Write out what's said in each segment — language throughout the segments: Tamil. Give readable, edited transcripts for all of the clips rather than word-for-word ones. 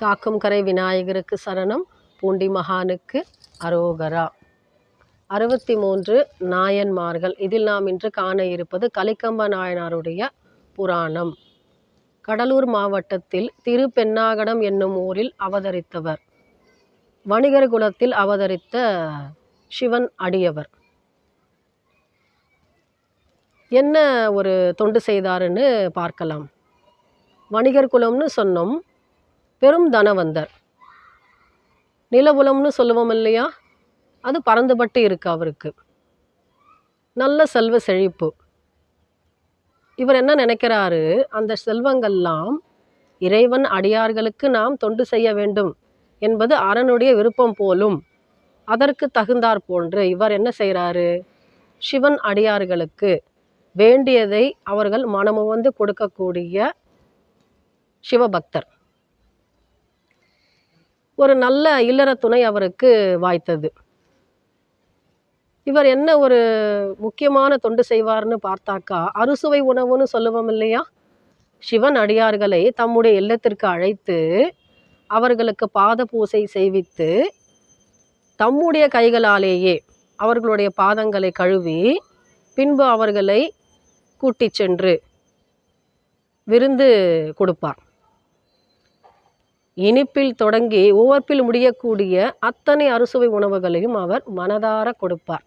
காக்கும் கரை விநாயகருக்கு சரணம், பூண்டி மகானுக்கு அரோகரா. 63 நாயன்மார்கள். இதில் நாம் இன்று காண இருப்பது கலிக்கம்ப நாயனாருடைய புராணம். கடலூர் மாவட்டத்தில் திருப்பென்னாகடம் என்னும் ஊரில் அவதரித்தவர். வணிகர் குலத்தில் அவதரித்த சிவன் அடியவர். என்ன ஒரு தொண்டு செய்தாருன்னு பார்க்கலாம். வணிகர் குலம்னு சொன்னோம், பெரும் தனவந்தர். நிலபுலம்னு சொல்லுவோம் இல்லையா, அது பறந்துபட்டு இருக்கு அவருக்கு. நல்ல செல்வ செழிப்பு. இவர் என்ன நினைக்கிறாரு, அந்த செல்வங்கள்லாம் இறைவன் அடியார்களுக்கு நாம் தொண்டு செய்ய வேண்டும் என்பது அரணுடைய விருப்பம் போலும். அதற்கு தகுந்தாற் போன்று இவர் என்ன செய்கிறாரு, சிவன் அடியார்களுக்கு வேண்டியதை அவர்கள் மனமுவந்து கொடுக்கக்கூடிய சிவபக்தர். ஒரு நல்ல இல்லற துணை அவருக்கு வாய்த்தது. இவர் என்ன ஒரு முக்கியமான தொண்டு செய்வார்னு பார்த்தாக்கா, அறுசுவை உணவுன்னு சொல்லுவோம் இல்லையா, சிவன் அடியார்களை தம்முடைய இல்லத்திற்கு அழைத்து அவர்களுக்கு பாத பூசை செய்வித்து தம்முடைய கைகளாலேயே அவர்களுடைய பாதங்களை கழுவி பின்பு அவர்களை கூட்டி சென்று விருந்து கொடுப்பார். இனிப்பில் தொடங்கி உவர்ப்பில் முடியக்கூடிய அத்தனை அறுசுவை உணவுகளையும் அவர் மனதார கொடுப்பார்.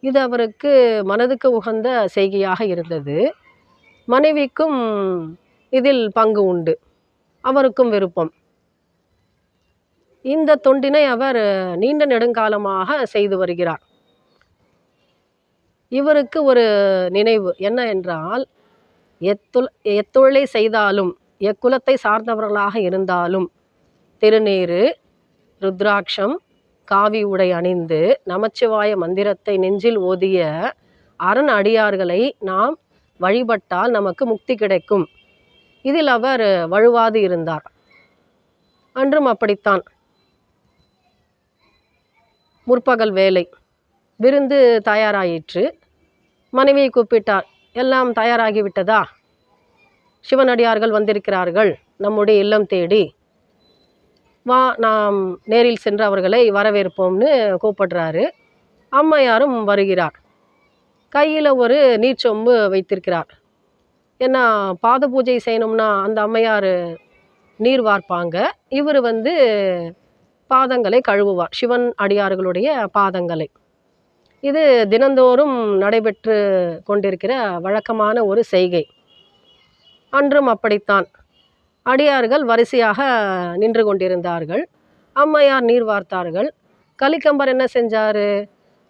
இது அவருக்கு மனதுக்கு உகந்த செய்கையாக இருந்தது. மனைவிக்கும் இதில் பங்கு உண்டு, அவருக்கும் விருப்பம். இந்த தொண்டினை அவர் நீண்ட நெடுங்காலமாக செய்து வருகிறார். இவருக்கு ஒரு நினைவு என்ன என்றால், எத்தொழிலை செய்தாலும் எக்குலத்தை சார்ந்தவர்களாக இருந்தாலும் திருநீறு, ருத்ராட்சம், காவி உடை அணிந்து நமச்சிவாய மந்திரத்தை நெஞ்சில் ஓதிய அரண் அடியார்களை நாம் வழிபட்டால் நமக்கு முக்தி கிடைக்கும். இதில் அவர் வழுவாது இருந்தார். அன்றும் அப்படித்தான். முற்பகல் வேலை, விருந்து தயாராயிற்று. மனைவியை கூப்பிட்டார். எல்லாம் தயாராகிவிட்டதா? சிவனடியார்கள் வந்திருக்கிறார்கள் நம்முடைய இல்லம் தேடி, வா நாம் நேரில் சென்று அவர்களை வரவேற்போம்னு கூப்பிடுறாரு. அம்மையாரும் வருகிறார். கையில் ஒரு நீர்ச்சொம்பு வைத்திருக்கிறார். ஏன்னா பாத பூஜை செய்யணும்னா அந்த அம்மையார் நீர் வார்ப்பாங்க, இவர் பாதங்களை கழுவுவார், சிவன் அடியார்களுடைய பாதங்களை. இது தினந்தோறும் நடைபெற்று கொண்டிருக்கிற வழக்கமான ஒரு செய்கை. அன்றும் அப்படித்தான். அடியார்கள் வரிசையாக நின்று கொண்டிருந்தார்கள். அம்மையார் நீர் வார்த்தார்கள். கலிக்கம்பர் என்ன செஞ்சார்,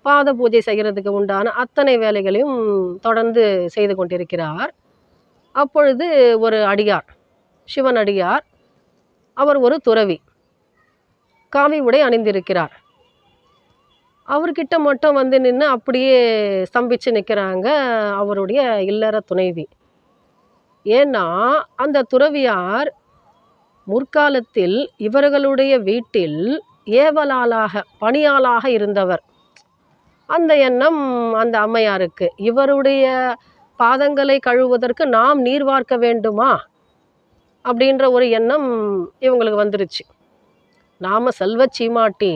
பாத பூஜை செய்கிறதுக்கு உண்டான அத்தனை வேலைகளையும் தொடர்ந்து செய்து கொண்டிருக்கிறார். அப்பொழுது ஒரு அடியார், சிவன் அடியார், அவர் ஒரு துறவி, காவி உடை அணிந்திருக்கிறார். அவர்கிட்ட மட்டும் நின்று அப்படியே ஸ்தம்பிச்சு நிற்கிறாங்க அவருடைய இல்லற துணைவி. ஏன்னா அந்த துறவியார் முற்காலத்தில் இவர்களுடைய வீட்டில் ஏவலாளாக பணியாளாக இருந்தவர். அந்த எண்ணம் அந்த அம்மையாருக்கு, இவருடைய பாதங்களை கழுவுவதற்கு நாம் நீர் வார்க்க வேண்டுமா அப்படின்ற ஒரு எண்ணம் இவங்களுக்கு வந்துருச்சு. நாம் செல்வ சீமாட்டி,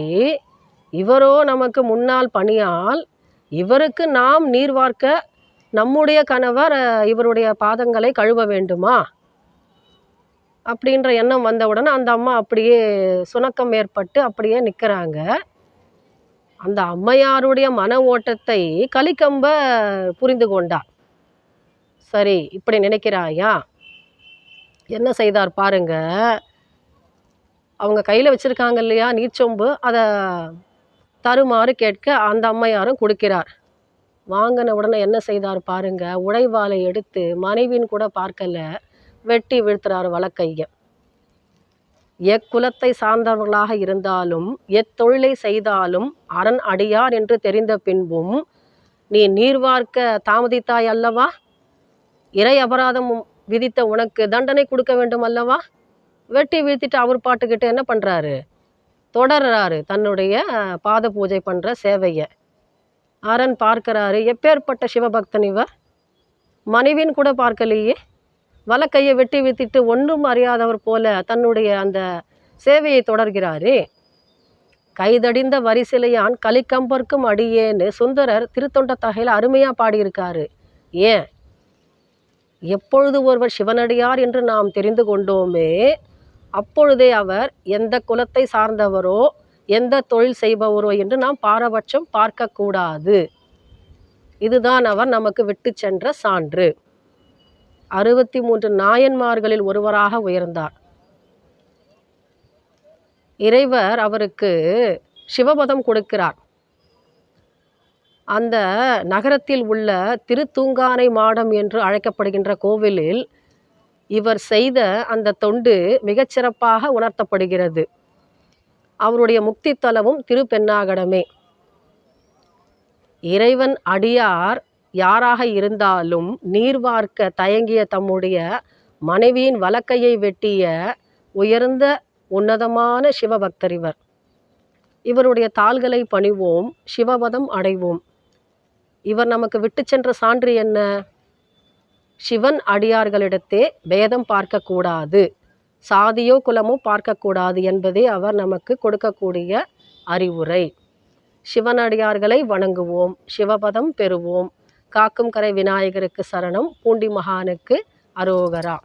இவரோ நமக்கு முன்னால் பணியால், இவருக்கு நாம் நீர் வார்க்க நம்முடைய கணவர் இவருடைய பாதங்களை கழுவ வேண்டுமா அப்படின்ற எண்ணம் வந்தவுடனே அந்த அம்மா அப்படியே சுணக்கம் ஏற்பட்டு அப்படியே நிற்கிறாங்க. அந்த அம்மையாருடைய மன ஓட்டத்தை கலிக்கம்ப புரிந்து கொண்டார். சரி, இப்படி நினைக்கிறாயா, என்ன செய்தார் பாருங்க. அவங்க கையில் வச்சுருக்காங்க இல்லையா நீர்ச்சொம்பு, அதை தருமாறு கேட்க அந்த அம்மையாரும் கொடுக்கிறார். வாங்கின உடனே என்ன செய்தார் பாருங்க, உடைவாளை எடுத்து மனைவின்னு கூட பார்க்கல, வெட்டி வீழ்த்துறாரு வலக்கைய. எக்குலத்தை சார்ந்தவர்களாக இருந்தாலும் எத்தொழிலை செய்தாலும் அரண் அடியார் என்று தெரிந்த பின்பும் நீ நீர் வார்க்க தாமதித்தாய் அல்லவா, இறை அபராதம் விதித்த உனக்கு தண்டனை கொடுக்க வேண்டும் அல்லவா. வெட்டி வீழ்த்திட்டு அவர் பாட்டுக்கிட்ட என்ன பண்ணுறாரு, தொடர்றாரு தன்னுடைய பாத பூஜை பண்ணுற சேவையை. அரண் பார்க்கிறாரு, எப்பேற்பட்ட சிவபக்தன் இவர், மனைவின்னு கூட பார்க்கலையே, வலக்கையை வெட்டி வித்திட்டு ஒன்றும் அறியாதவர் போல தன்னுடைய அந்த சேவையை தொடர்கிறாரே. கைதடிந்த வரிசிலையான் கலிக்கம்பர்க்கும் அடியேன்னு சுந்தரர் திருத்தொண்ட தொகையில் அருமையாக பாடியிருக்காரு. ஏன், எப்பொழுது ஒருவர் சிவனடியார் என்று நாம் தெரிந்து கொண்டோமே அப்பொழுதே அவர் எந்த குலத்தை சார்ந்தவரோ எந்த தொழில் செய்பவரோ என்று நாம் பாரபட்சம் பார்க்கக்கூடாது. இதுதான் அவர் நமக்கு விட்டு சென்ற சான்று. 63 நாயன்மார்களில் ஒருவராக உயர்ந்தார். இறைவர் அவருக்கு சிவபதம் கொடுக்கிறார். அந்த நகரத்தில் உள்ள திருத்தூங்கானை மாடம் என்று அழைக்கப்படுகின்ற கோவிலில் இவர் செய்த அந்த தொண்டு மிகச்சிறப்பாக உணர்த்தப்படுகிறது. அவருடைய முக்தி தலமும் திருப்பெண்ணாகடமே. இறைவன் அடியார் யாராக இருந்தாலும் நீர் வார்க்க தயங்கிய தம்முடைய மனைவியின் வலக்கையை வெட்டிய உயர்ந்த உன்னதமான சிவபக்தர் இவர். இவருடைய தாள்களை பணிவோம், சிவபதம் அடைவோம். இவர் நமக்கு விட்டு சென்ற சான்று என்ன? சிவன் அடியார்களிடத்தே பேதம் பார்க்கக்கூடாது, சாதியோ குலமோ பார்க்கக்கூடாது என்பதே அவர் நமக்கு கொடுக்கக்கூடிய அறிவுரை. சிவனடியார்களை வணங்குவோம், சிவபதம் பெறுவோம். காக்கும் கரை விநாயகருக்கு சரணம், பூண்டி மகானுக்கு அரோகரா.